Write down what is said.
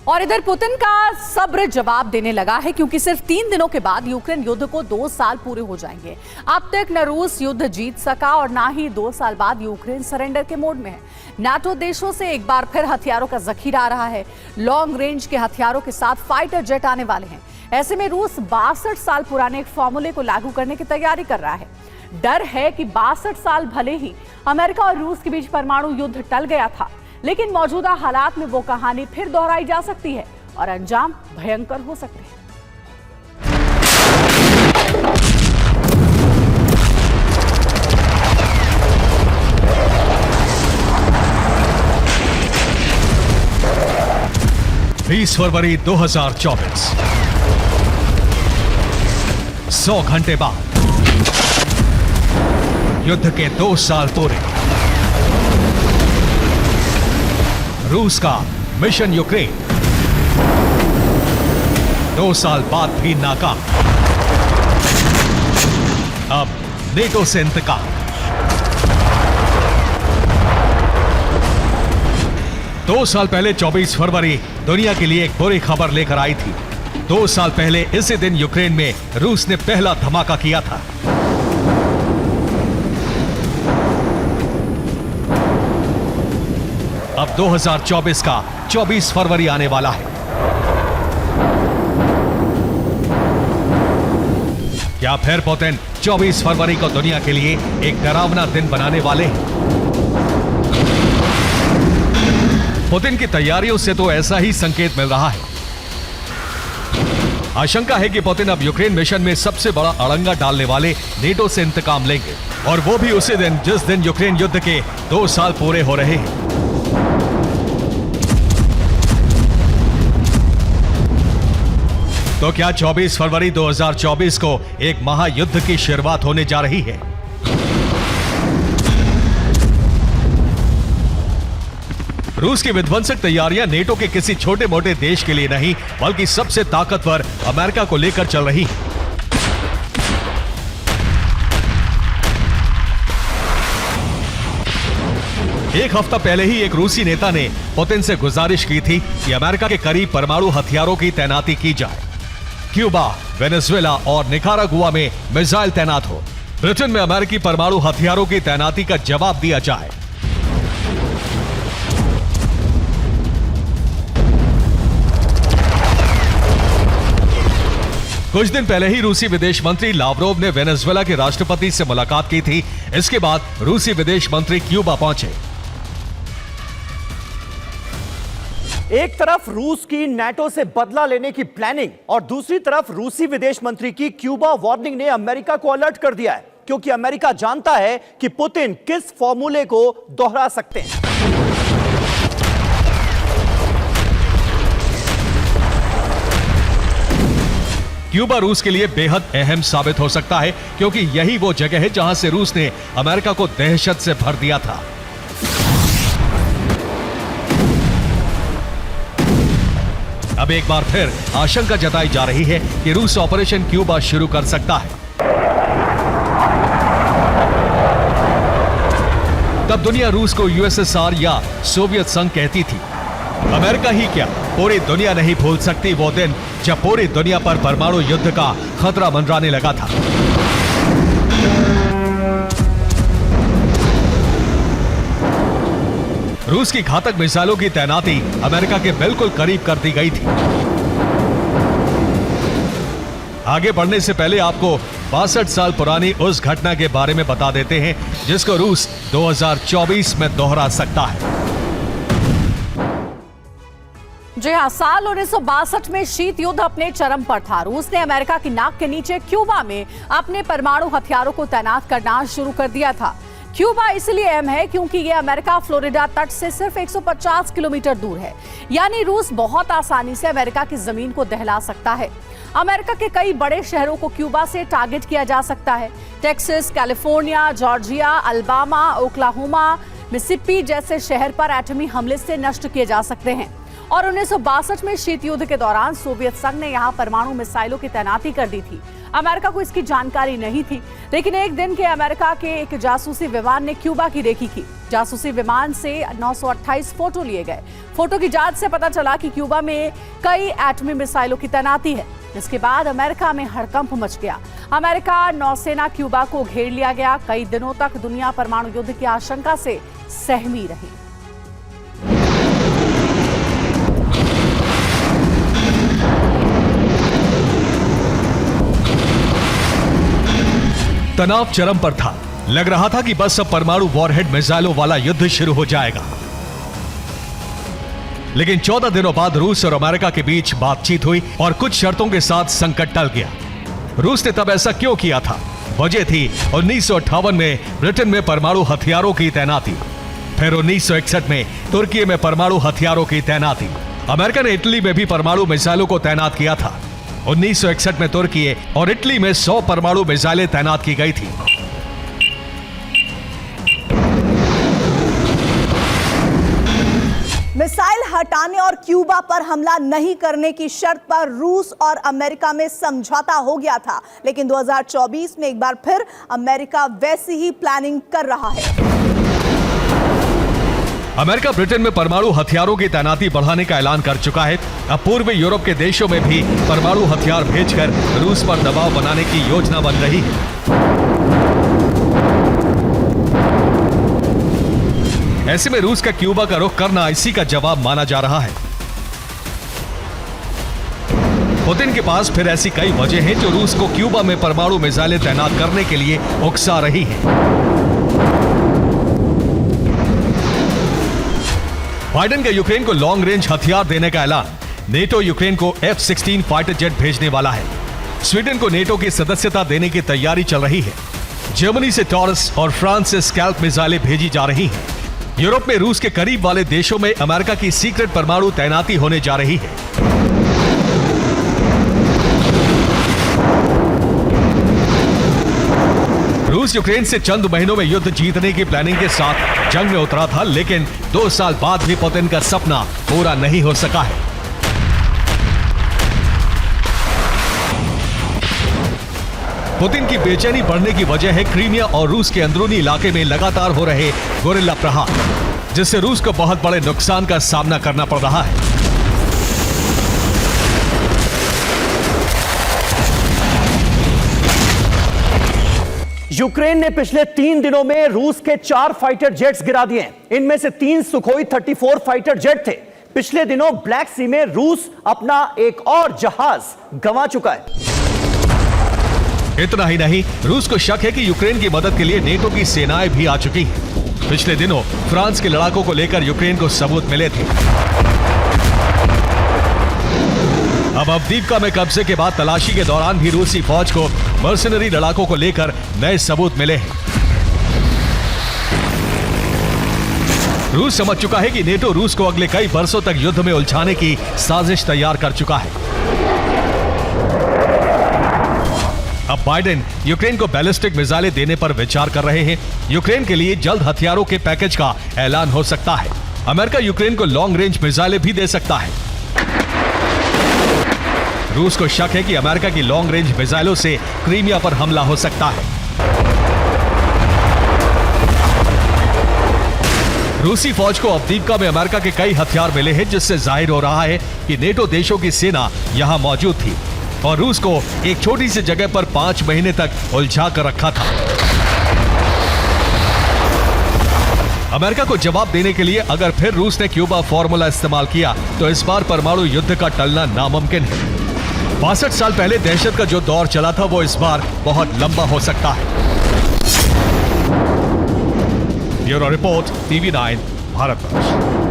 और इधर पुतिन का सब्र जवाब देने लगा है, क्योंकि सिर्फ 3 दिनों के बाद यूक्रेन युद्ध को 2 साल पूरे हो जाएंगे। अब तक न रूस युद्ध जीत सका और ना ही 2 साल बाद यूक्रेन सरेंडर के मोड में है। नाटो देशों से एक बार फिर हथियारों का जखीरा आ रहा है। लॉन्ग रेंज के हथियारों के साथ फाइटर जेट आने वाले हैं। ऐसे में रूस 62 साल पुराने एक फॉर्मूले को लागू करने की तैयारी कर रहा है। डर है कि 62 साल भले ही अमेरिका और रूस के बीच परमाणु युद्ध टल गया था, लेकिन मौजूदा हालात में वो कहानी फिर दोहराई जा सकती है और अंजाम भयंकर हो सकते हैं। फरवरी 2024, 100 घंटे बाद युद्ध के 2 साल पूरे। रूस का मिशन यूक्रेन 2 साल बाद भी नाकाम। अब नेटो से इंतकाम। 2 साल पहले 24 फरवरी दुनिया के लिए एक बुरी खबर लेकर आई थी। 2 साल पहले इसी दिन यूक्रेन में रूस ने पहला धमाका किया था। अब 2024 का 24 फरवरी आने वाला है। क्या फिर पुतिन 24 फरवरी को दुनिया के लिए एक डरावना दिन बनाने वाले हैं? पुतिन की तैयारियों से तो ऐसा ही संकेत मिल रहा है। आशंका है कि पुतिन अब यूक्रेन मिशन में सबसे बड़ा अड़ंगा डालने वाले नेटो से इंतकाम लेंगे, और वो भी उसी दिन जिस दिन यूक्रेन युद्ध के 2 साल पूरे हो रहे हैं। तो क्या 24 फरवरी 2024 को एक महायुद्ध की शुरुआत होने जा रही है? रूस की विध्वंसक तैयारियां नेटो के किसी छोटे मोटे देश के लिए नहीं, बल्कि सबसे ताकतवर अमेरिका को लेकर चल रही है। एक हफ्ता पहले ही एक रूसी नेता ने पुतिन से गुजारिश की थी कि अमेरिका के करीब परमाणु हथियारों की तैनाती की जाए। क्यूबा, वेनेजुएला और निकारागुआ में मिसाइल तैनात हो। ब्रिटेन में अमेरिकी परमाणु हथियारों की तैनाती का जवाब दिया जाए। कुछ दिन पहले ही रूसी विदेश मंत्री लावरोव ने वेनेजुएला के राष्ट्रपति से मुलाकात की थी। इसके बाद रूसी विदेश मंत्री क्यूबा पहुंचे। एक तरफ रूस की नाटो से बदला लेने की प्लानिंग और दूसरी तरफ रूसी विदेश मंत्री की क्यूबा वार्निंग ने अमेरिका को अलर्ट कर दिया है, क्योंकि अमेरिका जानता है कि पुतिन किस फॉर्मूले को दोहरा सकते हैं। क्यूबा रूस के लिए बेहद अहम साबित हो सकता है, क्योंकि यही वो जगह है जहां से रूस ने अमेरिका को दहशत से भर दिया था। अब एक बार फिर आशंका जताई जा रही है कि रूस ऑपरेशन क्यूबा शुरू कर सकता है। तब दुनिया रूस को यूएसएसआर या सोवियत संघ कहती थी। अमेरिका ही क्या, पूरी दुनिया नहीं भूल सकती वो दिन जब पूरी दुनिया पर परमाणु युद्ध का खतरा मंडराने लगा था। रूस की घातक मिसाइलों की तैनाती अमेरिका के बिल्कुल करीब कर दी गई थी। आगे बढ़ने से पहले आपको 62 साल पुरानी उस घटना के बारे में बता देते हैं जिसको रूस 2024 में दोहरा सकता है। जी हाँ, साल 1962 में शीत युद्ध अपने चरम पर था। रूस ने अमेरिका की नाक के नीचे क्यूबा में अपने परमाणु हथियारों को तैनात करना शुरू कर दिया था। क्यूबा इसलिए अहम है क्योंकि यह अमेरिका फ्लोरिडा तट से सिर्फ 150 किलोमीटर दूर है, यानी रूस बहुत आसानी से अमेरिका की जमीन को दहला सकता है। अमेरिका के कई बड़े शहरों को क्यूबा से टारगेट किया जा सकता है। Texas, California, Georgia, Alabama, Oklahoma, Mississippi जैसे शहर पर एटमी हमले से नष्ट किए जा सकते हैं। और 1962 में शीत युद्ध के दौरान सोवियत संघ ने यहां परमाणु मिसाइलों की तैनाती कर दी थी। अमेरिका को इसकी जानकारी नहीं थी, लेकिन एक दिन के अमेरिका के एक जासूसी विमान ने क्यूबा की रेकी की। जासूसी विमान से 928 फोटो लिए गए। फोटो की जांच से पता चला कि क्यूबा में कई एटमी मिसाइलों की तैनाती है, जिसके बाद अमेरिका में हड़कंप मच गया। अमेरिका नौसेना क्यूबा को घेर लिया गया। कई दिनों तक दुनिया परमाणु युद्ध की आशंका से सहमी रही। तनाव चरम पर था। लग रहा था कि बस अब परमाणु वॉरहेड मिसाइलों वाला युद्ध शुरू हो जाएगा। लेकिन 14 दिनों बाद रूस और अमेरिका के बीच बातचीत हुई और कुछ शर्तों के साथ संकट टल गया। रूस ने तब ऐसा क्यों किया था? वजह थी 1958 में ब्रिटेन में परमाणु हथियारों की तैनाती, फिर 1961 में तुर्की में परमाणु हथियारों की तैनाती। अमेरिका ने इटली में भी परमाणु मिसाइलों को तैनात किया था। 1961 में तुर्की और इटली में 100 परमाणु मिसाइलें तैनात की गई थी। मिसाइल हटाने और क्यूबा पर हमला नहीं करने की शर्त पर रूस और अमेरिका में समझौता हो गया था, लेकिन 2024 में एक बार फिर अमेरिका वैसी ही प्लानिंग कर रहा है। अमेरिका ब्रिटेन में परमाणु हथियारों की तैनाती बढ़ाने का ऐलान कर चुका है। अब पूर्वी यूरोप के देशों में भी परमाणु हथियार भेजकर रूस पर दबाव बनाने की योजना बन रही है। ऐसे में रूस का क्यूबा का रुख करना इसी का जवाब माना जा रहा है। पुतिन के पास फिर ऐसी कई वजह हैं जो रूस को क्यूबा में परमाणु मिसाइलें तैनात करने के लिए उकसा रही हैं। बाइडेन का यूक्रेन को लॉन्ग रेंज हथियार देने का ऐलान। नेटो यूक्रेन को F-16 फाइटर जेट भेजने वाला है। स्वीडन को नेटो की सदस्यता देने की तैयारी चल रही है। जर्मनी से टॉरस और फ्रांस से स्कैल्प मिसाइलें भेजी जा रही हैं। यूरोप में रूस के करीब वाले देशों में अमेरिका की सीक्रेट परमाणु तैनाती होने जा रही है। रूस यूक्रेन से चंद महीनों में युद्ध जीतने की प्लानिंग के साथ जंग में उतरा था, लेकिन 2 साल बाद भी पुतिन का सपना पूरा नहीं हो सका है। पुतिन की बेचैनी बढ़ने की वजह है क्रीमिया और रूस के अंदरूनी इलाके में लगातार हो रहे गोरिल्ला प्रहार, जिससे रूस को बहुत बड़े नुकसान का सामना करना पड़ रहा है। यूक्रेन ने पिछले 3 दिनों में रूस के 4 फाइटर जेट्स गिरा दिए। इनमें से 3 सुखोई 34 फाइटर जेट थे। पिछले दिनों ब्लैक सी में रूस अपना एक और जहाज गंवा चुका है। इतना ही नहीं, रूस को शक है कि यूक्रेन की मदद के लिए नेटो की सेनाएं भी आ चुकी हैं। पिछले दिनों फ्रांस के लड़ाकों को लेकर यूक्रेन को सबूत मिले थे। अब अवदीवका में कब्जे के बाद तलाशी के दौरान भी रूसी फौज को मर्सनरी लड़ाकों को लेकर नए सबूत मिले हैं। रूस समझ चुका है कि नेटो रूस को अगले कई बरसों तक युद्ध में उलझाने की साजिश तैयार कर चुका है। अब बाइडेन यूक्रेन को बैलिस्टिक मिसाइलें देने पर विचार कर रहे हैं। यूक्रेन के लिए जल्द हथियारों के पैकेज का ऐलान हो सकता है। अमेरिका यूक्रेन को लॉन्ग रेंज मिसाइलें भी दे सकता है। रूस को शक है कि अमेरिका की लॉन्ग रेंज मिसाइलों से क्रीमिया पर हमला हो सकता है। रूसी फौज को अवदीवका में अमेरिका के कई हथियार मिले हैं, जिससे जाहिर हो रहा है कि नेटो देशों की सेना यहां मौजूद थी और रूस को एक छोटी सी जगह पर 5 महीने तक उलझा कर रखा था। अमेरिका को जवाब देने के लिए अगर फिर रूस ने क्यूबा फॉर्मूला इस्तेमाल किया तो इस बार परमाणु युद्ध का टलना नामुमकिन है। 62 साल पहले दहशत का जो दौर चला था वो इस बार बहुत लंबा हो सकता है। Bureau report, TV9, Bharatvarsh.